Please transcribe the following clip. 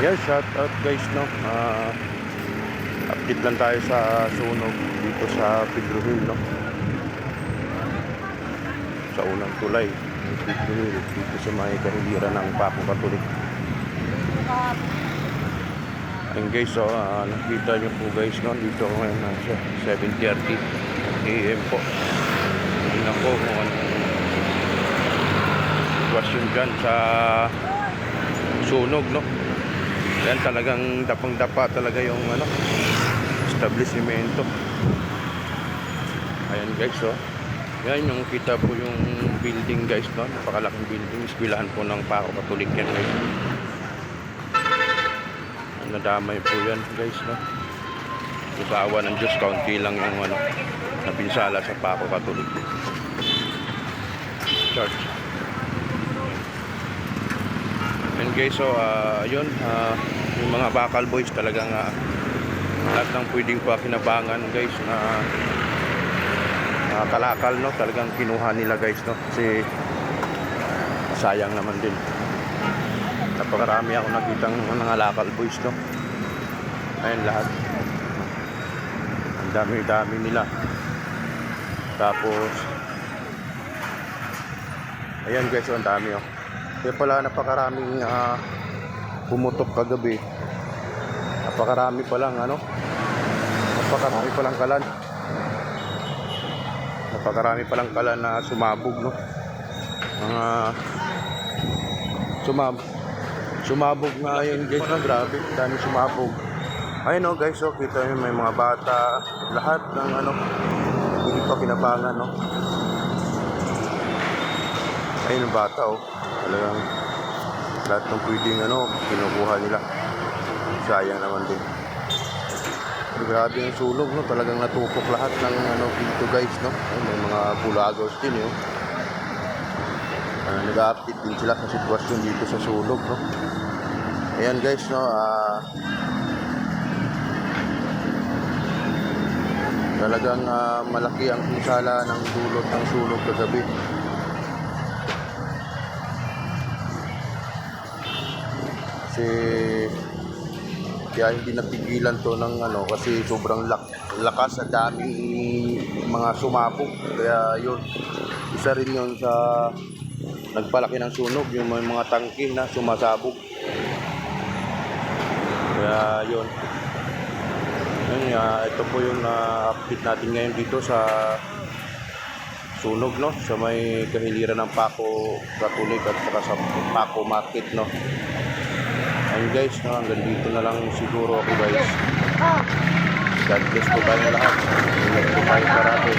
Yeah, shout out guys, no. Update lang tayo sa sunog dito sa Pedro Hill, no. Sa unang tulay ng Pedro Hill dito sa may kahiliran ng Paco Katolik. And guys, so nakita nyo po guys, no, dito ako ngayon nasa 7:30 AM po. Tingnan ko kung ano sitwasyon dyan sa sunog, no. Yan talagang dapang-dapa talaga yung ano, establishmento. Ayan guys, so yan yung kita po yung building guys, no. Napakalaking building, eskwelahan po ng Paco Katolik yan guys. Nadamay po yan guys, no. Sa awa ng Diyos, kaunti lang yung ano, napinsala sa Paco Katolik Church. And guys, so yun, yung mga bakal boys talagang lahat ng pwedeng pakinabangan guys na kalakal, no, talagang kinuha nila guys, no, kasi sayang naman din. Napakarami ako nakitang mga lakal boys, no. Ayun lahat, ang dami-dami nila. Tapos ayan guys, so ang dami, oh. Kaya pala napakaraming pumutok kagabi. Napakarami palang ano, napakarami palang kalan. Napakarami palang kalan na sumabog, no. Mga sumabog nga yun guys, no. Grabe, dami sumabog. Ayun, no guys, so kita nyo may mga bata, lahat ng ano, hindi pa kinabangan, no. Ayun ang bata, oh. Talagang lahat ng pwedeng ano, kinukuha nila. Sayang naman din. Grabe yung sunog, no. Talagang natupok lahat ng ano dito guys, no. Ay, may mga bulagos din, yun. Nag-update din sila sa sitwasyon dito sa sunog, no. Ayan guys, no. Talagang malaki ang pinsala ng dulot ng sunog kagabi. Kasi kaya hindi napigilan to ng ano, kasi sobrang lakas, at daming mga sumabog. Kaya yun, isa rin yun sa nagpalaki ng sunog, yung mga tangke na sumasabog. Kaya yun, ito po yung update natin ngayon dito sa sunog, no, sa may kahiliran ng Paco Katolik at saka sa Paco Market, no. Ayun guys, no, hanggang dito na lang siguro ako guys. God bless po tayo lahat. Ingat po tayo parati.